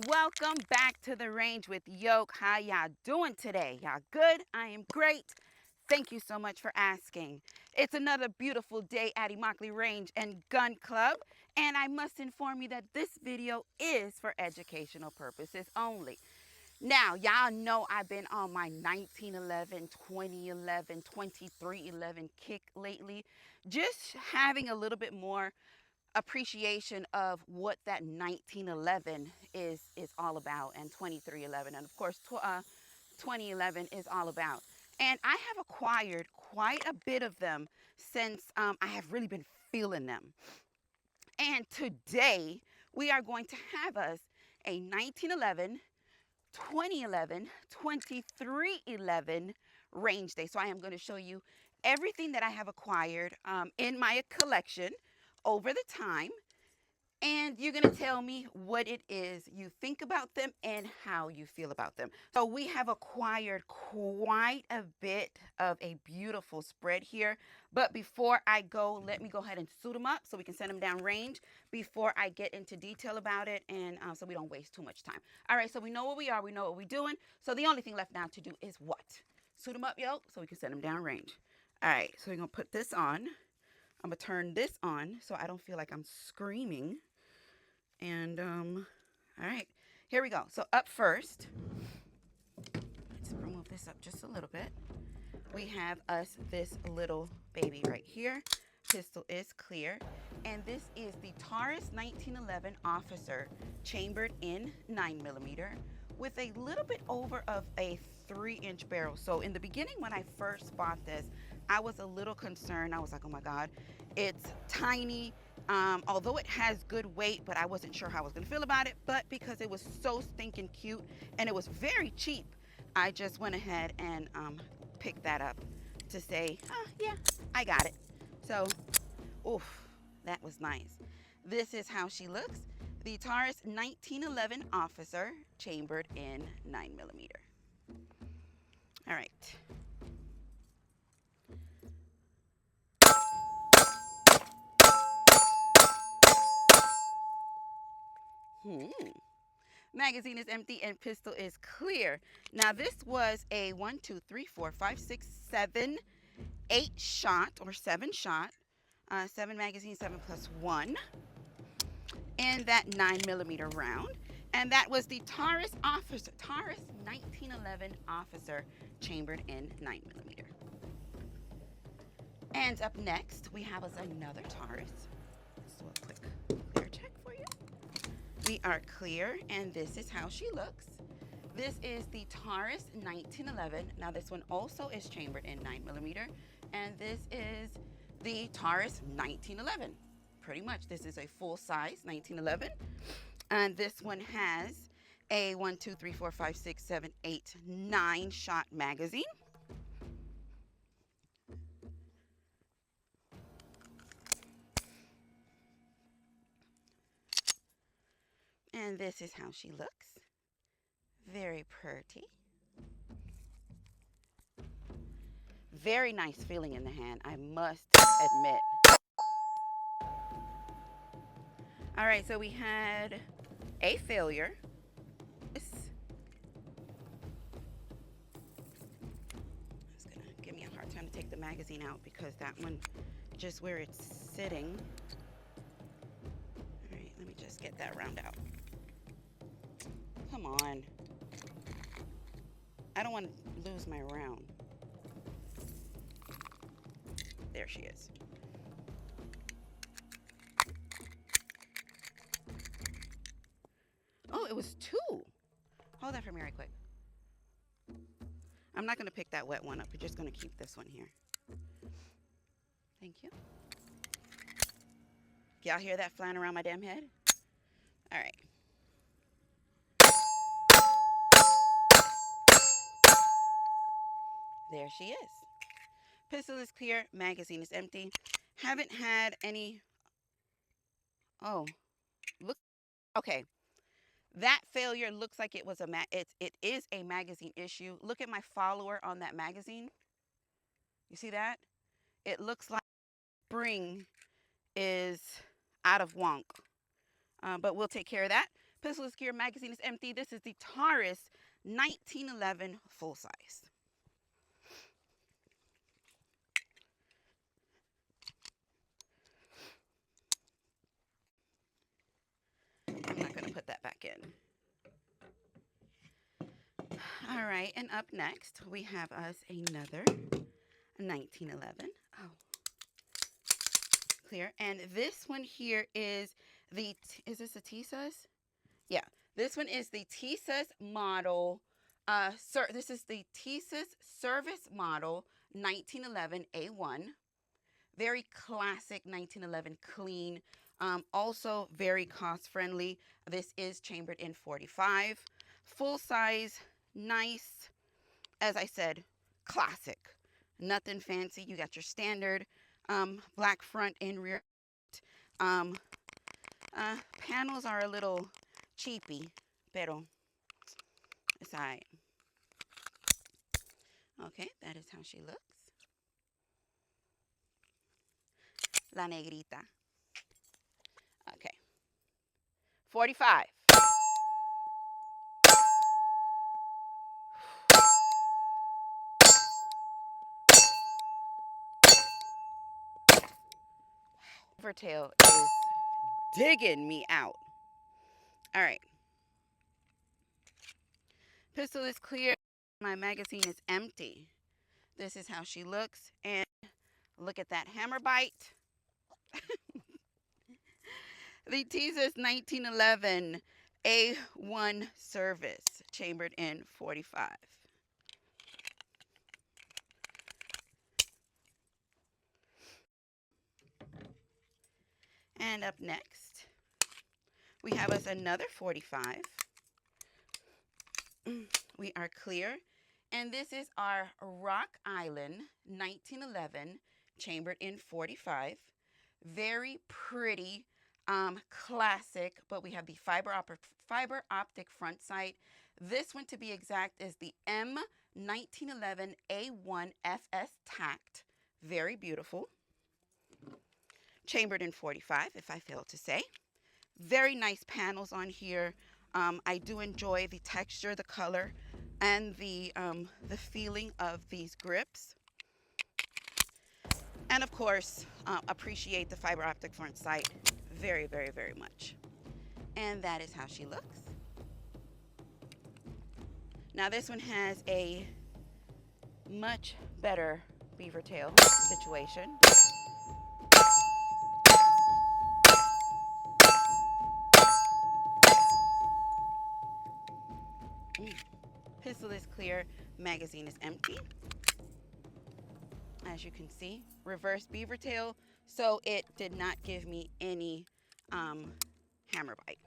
Welcome back to the range with Yoke. How y'all doing today? Y'all good? I am great. Thank you so much for asking. It's another beautiful day at Immokalee Range and Gun Club, and I must inform you that this video is for educational purposes only. Now, y'all know I've been on my 1911, 2011, 2311 kick lately, just having a little bit more appreciation of what that 1911 is all about, and 2311, and of course 2011 is all about. And I have acquired quite a bit of them since I have really been feeling them. And today we are going to have us a 1911, 2011, 2311 range day. So I am going to show you everything that I have acquired in my collection over the time, and you're going to tell me what it is you think about them and how you feel about them. So we have acquired quite a bit of a beautiful spread here. But before I go, let me go ahead and suit them up so we can send them down range before I get into detail about it, and so we don't waste too much time. All right, so we know what we are. We know what we're doing. So the only thing left now to do is what? Suit them up, yo, so we can send them down range. All right, so we're going to put this on. I'm going to turn this on so I don't feel like I'm screaming. And, all right, here we go. So up first, let's remove this up just a little bit. We have us this little baby right here. Pistol is clear. And this is the Taurus 1911 Officer, chambered in 9mm with a little bit over of a 3-inch barrel. So in the beginning, when I first bought this, I was a little concerned. I was like, oh my God, it's tiny. Although it has good weight, but I wasn't sure how I was going to feel about it. But because it was so stinking cute and it was very cheap, I just went ahead and picked that up to say, oh, yeah, I got it. So, oof, that was nice. This is how she looks. The Taurus 1911 Officer, chambered in 9mm. All right. Magazine is empty and pistol is clear. Now this was a 1, 2, 3, 4, 5, 6, 7, 8 shot or 7 shot, 7 magazine, 7 plus 1 in that 9mm round. And that was the Taurus 1911 Officer, chambered in 9mm. And up next, we have us another Taurus. Let's do a quick clear check for you. We are clear, and this is how she looks. This is the Taurus 1911. Now this one also is chambered in 9mm, and this is the Taurus 1911. Pretty much, this is a full-size 1911, and this one has a 1, 2, 3, 4, 5, 6, 7, 8, 9 shot magazine. And this is how she looks. Very pretty. Very nice feeling in the hand, I must admit. All right, so we had a failure. It's gonna give me a hard time to take the magazine out because that one, just where it's sitting. All right, let me just get that round out. Come on. I don't want to lose my round. There she is. Oh, it was 2. Hold that for me right quick. I'm not going to pick that wet one up. We're just going to keep this one here. Thank you. Y'all hear that flying around my damn head? All right. There she is. Pistol is clear. Magazine is empty. Haven't had any. Oh, look. Okay. That failure looks like it was it is a magazine issue. Look at my follower on that magazine. You see that? It looks like spring is out of wonk. But we'll take care of that. Pistol is clear, magazine is empty. This is the Taurus 1911 full size. I'm not going to put that back in. All right, and up next, we have us another 1911. Oh, clear. And this one here is the, is this a TSUS? Yeah, this one is the TSUS model. This is the TSUS service model 1911 A1. Very classic 1911, clean. Also very cost friendly. This is chambered in 45. Full size, nice. As I said, classic. Nothing fancy. You got your standard black front and rear. Panels are a little cheapy, pero it's all right. Okay, that is how she looks. La negrita. Okay. 45. Tail is digging me out. All right. Pistol is clear. My magazine is empty. This is how she looks. And look at that hammer bite. The TSUS 1911 A1 service, chambered in 45. And up next, we have us another 45. We are clear. And this is our Rock Island 1911, chambered in 45. Very pretty, classic, but we have the fiber optic front sight. This one, to be exact, is the M1911 A1 FS Tact. Very beautiful. Chambered in 45, if I fail to say. Very nice panels on here. I do enjoy the texture, the color, and the feeling of these grips. And of course, appreciate the fiber optic front sight very, very, very much. And that is how she looks. Now this one has a much better beaver tail situation. Pistol is clear, magazine is empty. As you can see, reverse beaver tail, so it did not give me any hammer bite.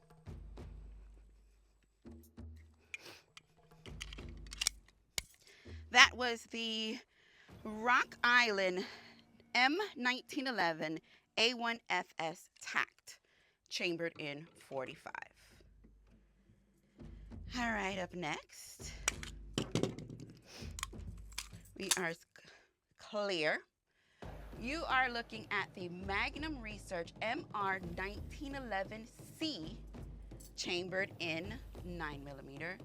That was the Rock Island M1911 A1FS Tact, chambered in 45. All right, up next, we are clear. You are looking at the Magnum Research MR1911C, chambered in 9mm.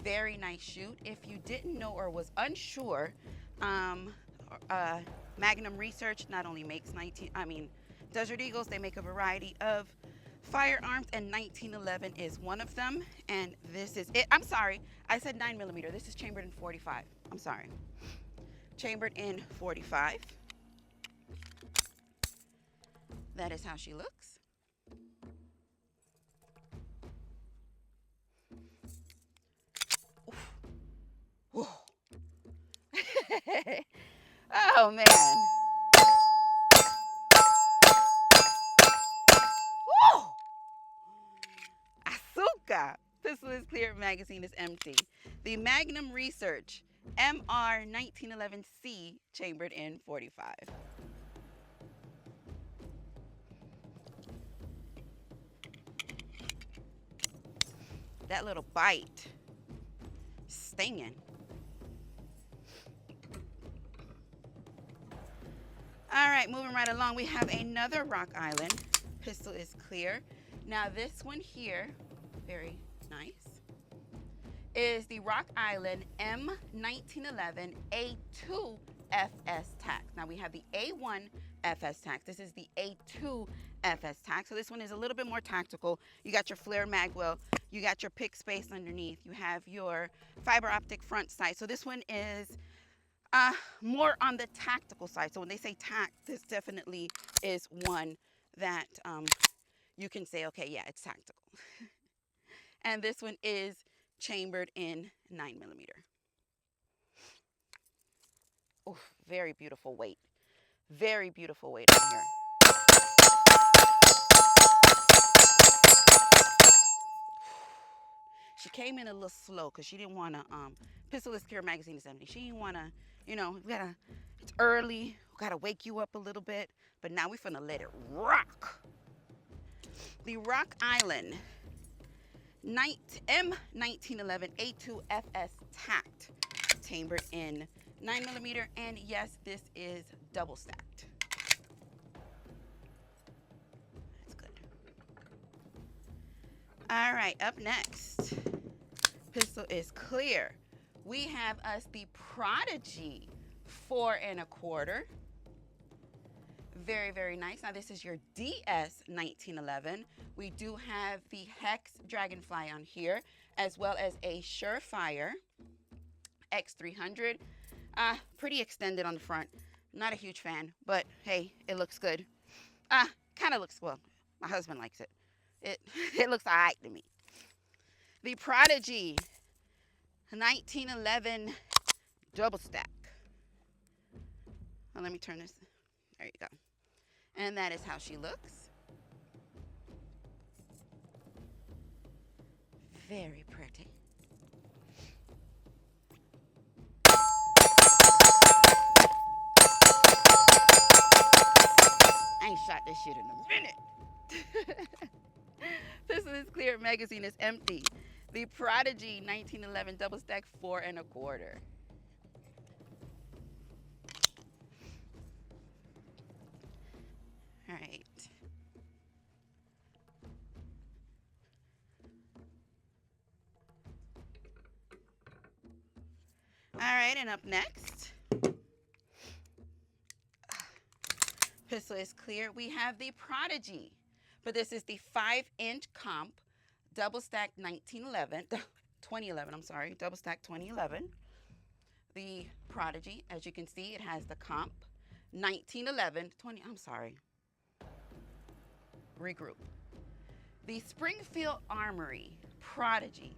Very nice shoot. If you didn't know or was unsure, Magnum Research not only makes Desert Eagles, they make a variety of firearms, and 1911 is one of them. And this is it. I'm sorry, I said 9mm. This is chambered in 45. I'm sorry. Chambered in 45. That is how she looks. Oof. Oh man. Woo! Azúcar. Pistol is clear, magazine is empty. The Magnum Research MR1911C, chambered in 45. That little bite, stinging. All right, moving right along, we have another Rock Island. Pistol is clear. Now this one here very nice, is the Rock Island M1911 A2 FS tack. Now we have the A1 FS tack. This is the A2 FS tack. So this one is a little bit more tactical. You got your flare mag well. You got your pick space underneath. You have your fiber optic front sight. So this one is more on the tactical side. So when they say tack, this definitely is one that you can say, okay, yeah, it's tactical. And this one is chambered in 9mm. Oh, very beautiful weight. Very beautiful weight on here. She came in a little slow because she didn't want to, pistol is clear, magazine is empty. She didn't want to, you know, it's early, we got to wake you up a little bit, but now we're finna let it rock. The Rock Island M1911 A2 FS tacked, chambered in 9mm, and yes, this is double stacked. That's good. All right, up next, pistol is clear. We have us the Prodigy 4 1/4. Very, very nice. Now this is your DS 1911. We do have the Hex Dragonfly on here, as well as a Surefire X300. Pretty extended on the front. Not a huge fan, but hey, it looks good. Kind of looks, well, my husband likes it. It looks all right to me. The Prodigy 1911 double stack. Well, let me turn this. There you go. And that is how she looks. Very pretty. I ain't shot this shit in a minute. Pistol is clear, magazine is empty. The Prodigy 1911 double stack 4 1/4. All right. All right, and up next, pistol is clear. We have the Prodigy, but this is the 5-inch comp double stack 2011, I'm sorry, double stack 2011. The Prodigy, as you can see, it has the comp 1911, 20, I'm sorry. Regroup. The Springfield Armory Prodigy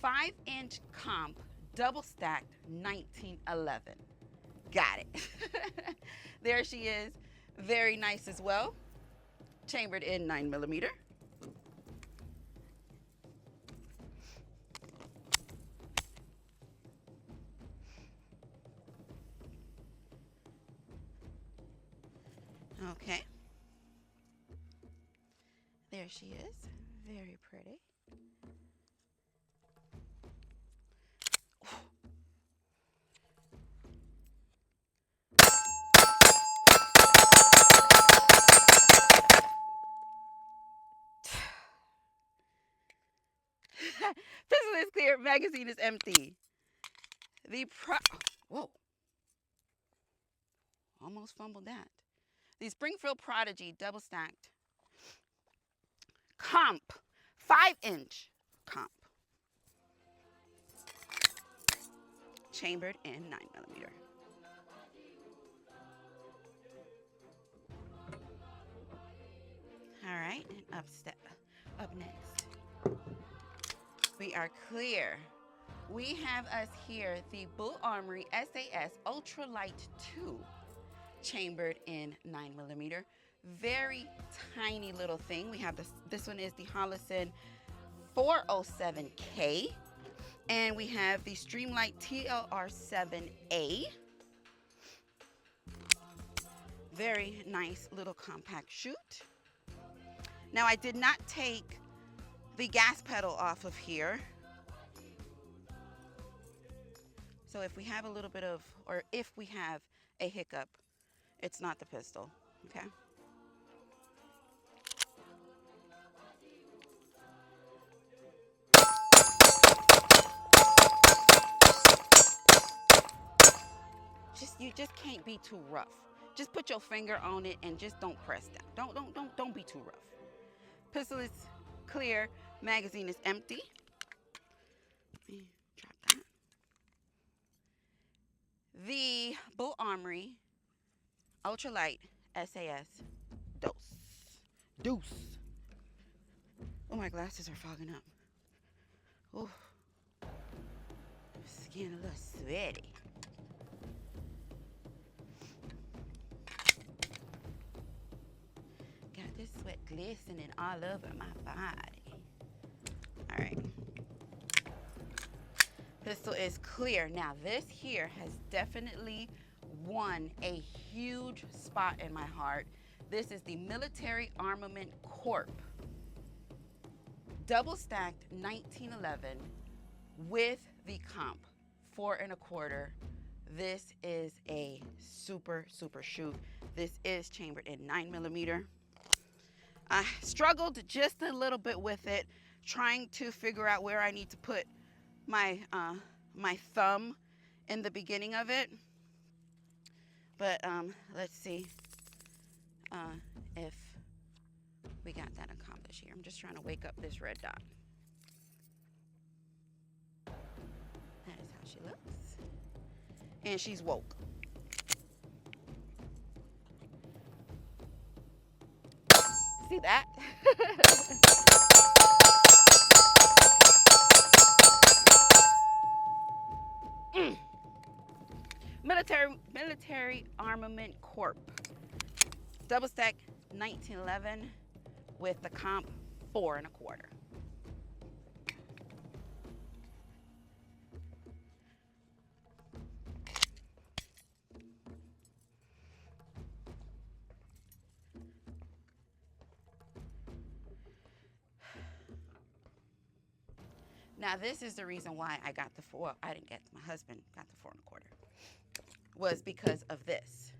5-inch comp double stacked 1911. Got it. There she is. Very nice as well. Chambered in 9mm. Okay. There she is. Very pretty. Pistol is clear, magazine is empty. Whoa. Almost fumbled that. The Springfield Prodigy double stacked comp, 5-inch comp. Chambered in 9mm. All right, and up next, we are clear. We have us here the Bull Armory SAS Ultralight 2, chambered in 9mm. Very tiny little thing. We have this one is the Hollison 407K, and we have the Streamlight TLR7A. Very nice little compact shoot. Now I did not take the gas pedal off of here. So if we have a little bit of, or if we have a hiccup, it's not the pistol, okay? you just can't be too rough. Just put your finger on it and just don't press down. Don't be too rough. Pistol is clear, magazine is empty. Let me drop that. The Bull Armory Ultralight SAS Deuce. Oh, my glasses are fogging up. Oh, skin a little sweaty. Got this sweat glistening all over my body. All right. Pistol is clear. Now, this here has definitely won a huge spot in my heart. This is the Military Armament Corp. Double stacked 1911 with the comp 4 1/4. This is a super shoot. This is chambered in 9mm. I struggled just a little bit with it, trying to figure out where I need to put my my thumb in the beginning of it. But let's see if we got that accomplished here. I'm just trying to wake up this red dot. That is how she looks. And she's woke. See that? Military Armament Corp. Double stack 1911 with the comp 4 1/4. Now, this is the reason why I got the 4. Well, I didn't get, my husband got the 4 1/4. Was because of this.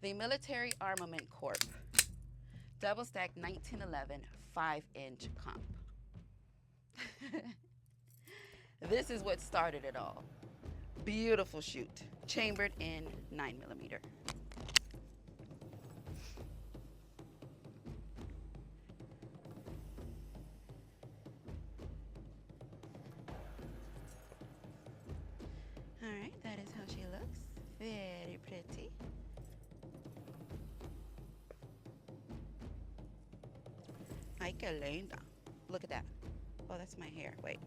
The Military Armament Corp. Double stack 1911 5-inch comp. This is what started it all. Beautiful shoot, chambered in 9mm. All right, that is how she looks. Very pretty. Ay, que linda. Look at that. Oh, that's my hair. Wait.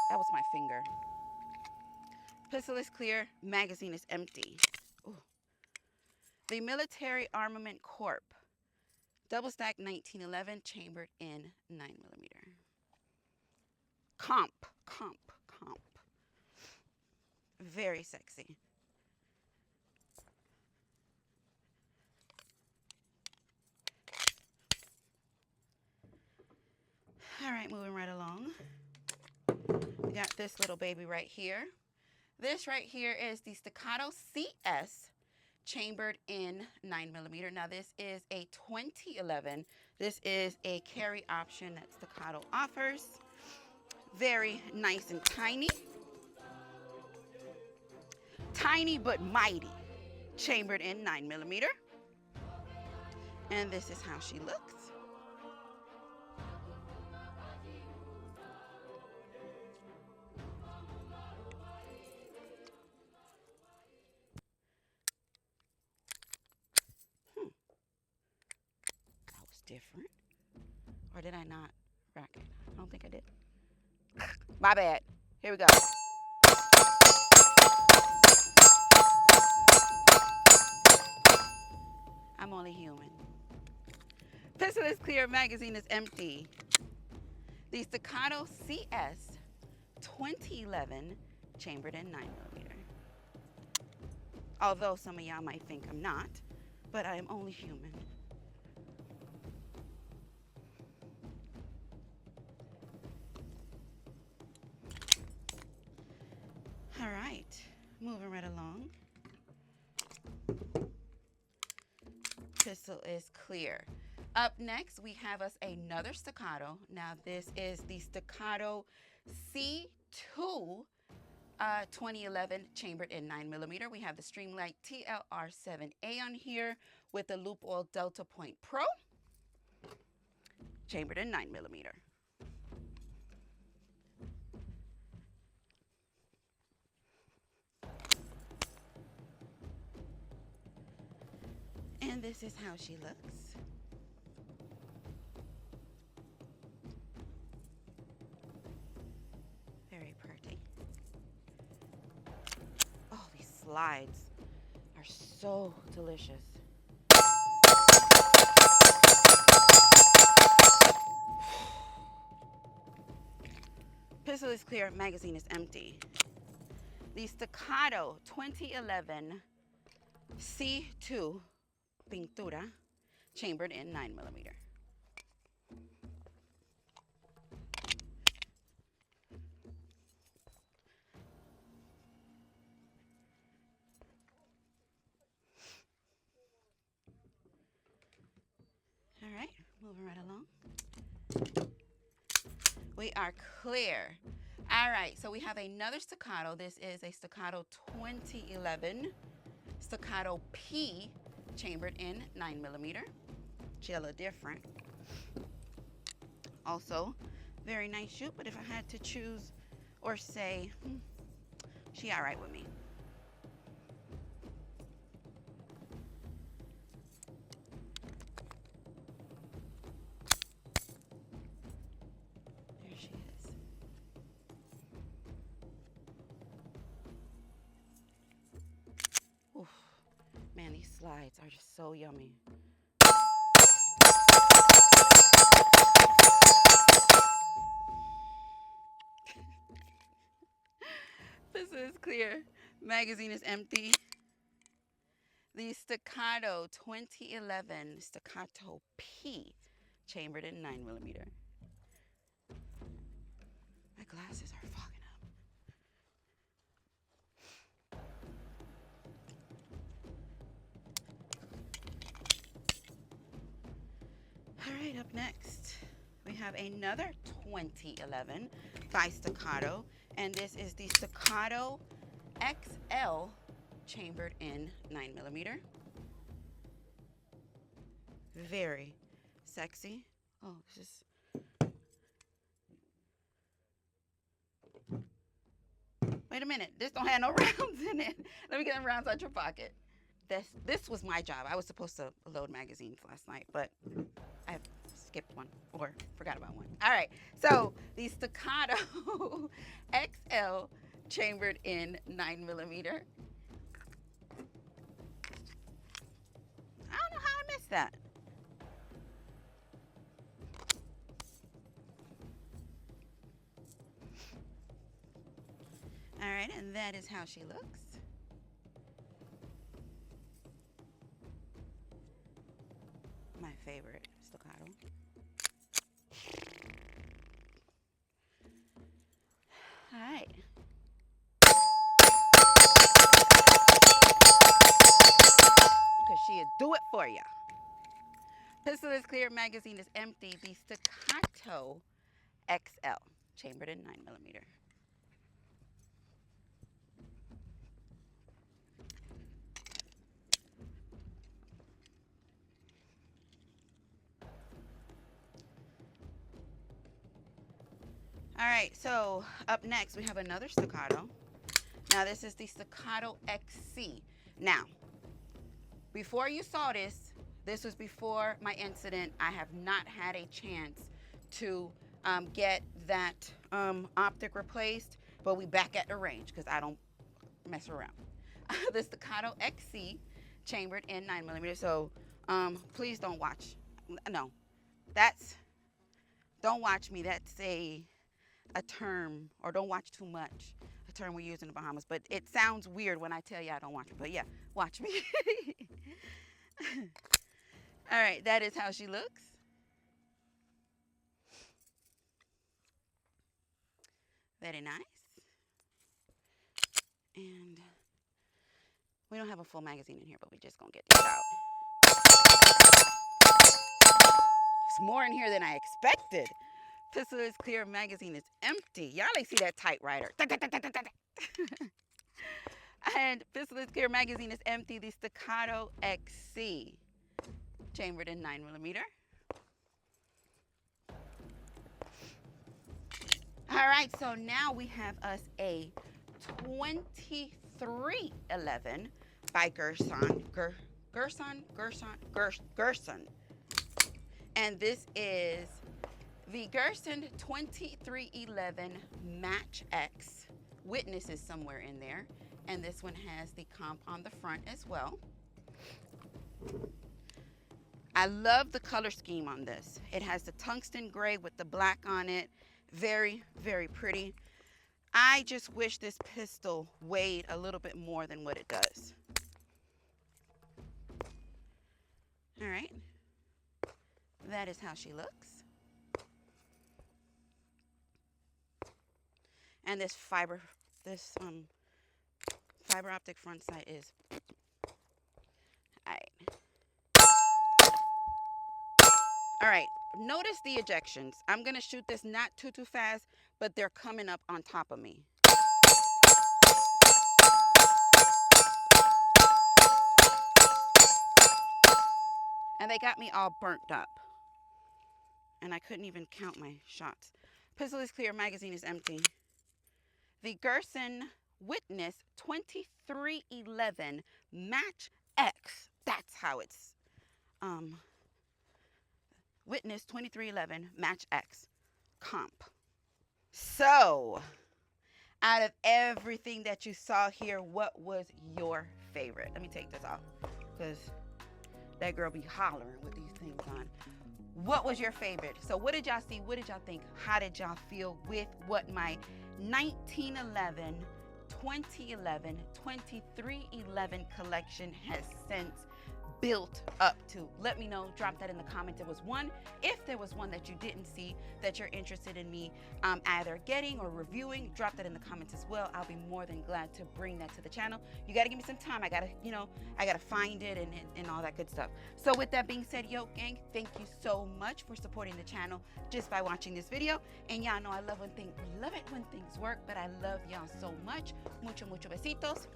That was my finger. Pistol is clear. Magazine is empty. Ooh. The Military Armament Corp. Double stack 1911, chambered in 9mm. Comp. Very sexy. All right, moving right along. We got this little baby right here. This right here is the Staccato CS, chambered in 9mm. Now, this is a 2011. This is a carry option that Staccato offers. Very nice and tiny. Tiny but mighty, chambered in 9mm. And this is how she looks. That was different. Or did I not rack it? I don't think I did. My bad. Here we go. I'm only human. Pistol is clear, magazine is empty. The Staccato CS 2011, chambered in 9mm. Although some of y'all might think I'm not, but I am only human. All right, moving right along. pistol is clear. Up next, we have us another Staccato. Now, this is the Staccato C2 2011 chambered in 9mm. We have the Streamlight TLR7A on here with the Loop Oil Delta Point Pro, chambered in 9mm. And this is how she looks. Very pretty. Oh, these slides are so delicious. Pistol is clear, magazine is empty. The Staccato 2011 C2 Pintura, chambered in 9mm. All right, moving right along. We are clear. All right, so we have another Staccato. This is a Staccato 2011 Staccato P, chambered in 9mm. She a little different. Also, very nice shoot, but if I had to choose or say, she all right with me. There she is. Oof. Man, these slides are just so yummy. This is clear. Magazine is empty. The Staccato 2011 Staccato P, chambered in 9mm. My glasses are fogging up. All right, up next, we have another 2011 by Staccato, and this is the Staccato XL, chambered in 9mm. Very sexy. Oh, this is... Wait a minute, this don't have no rounds in it. Let me get them rounds out your pocket. This was my job. I was supposed to load magazines last night, but I skipped one or forgot about one. All right, so the Staccato XL, chambered in 9mm. I don't know how I missed that. All right, and that is how she looks. My favorite Staccato. All right. Because she'll do it for you. Pistol is clear, magazine is empty. The Staccato XL, chambered in 9mm. All right, so up next we have another Staccato. Now this is the Staccato XC. Now, before you saw this, this was before my incident. I have not had a chance to get that optic replaced, but we back at the range because I don't mess around. The Staccato XC, chambered in 9mm. So please don't watch. No, don't watch me. That's a term, or don't watch too much, a term we use in the Bahamas, but it sounds weird when I tell you I don't watch me, but yeah, watch me. All right, that is how she looks. Very nice. And we don't have a full magazine in here, but we're just gonna get this out. more in here than I expected. Pistol is clear, magazine is empty. Y'all ain't see that typewriter. And pistol is clear, magazine is empty. The Staccato XC, chambered in 9mm. All right, so now we have us a 2311 by Gerson. Gerson. And this is the Gerson 2311 Match X. Witness is somewhere in there. And this one has the comp on the front as well. I love the color scheme on this. It has the tungsten gray with the black on it. Very, very pretty. I just wish this pistol weighed a little bit more than what it does. All right. That is how she looks. And this fiber optic front sight is, all right, notice the ejections. I'm gonna shoot this not too fast, but they're coming up on top of me. And they got me all burnt up. And I couldn't even count my shots. Pistol is clear, magazine is empty. The Gerson Witness 2311 Match X. That's how it's Witness 2311 Match X comp. So, out of everything that you saw here, what was your favorite? Let me take this off because that girl be hollering with these things on. What was your favorite? So what did y'all see? What did y'all think? How did y'all feel with what my 1911, 2011, 2311 collection has since built up to? Let me know. Drop that in the comments. If there was one that you didn't see that you're interested in me either getting or reviewing, drop that in the comments as well. I'll be more than glad to bring that to the channel. You got to give me some time. I got to find it and all that good stuff. So with that being said, yo gang, thank you so much for supporting the channel just by watching this video. And y'all know I love it when things work, but I love y'all so much. Mucho besitos.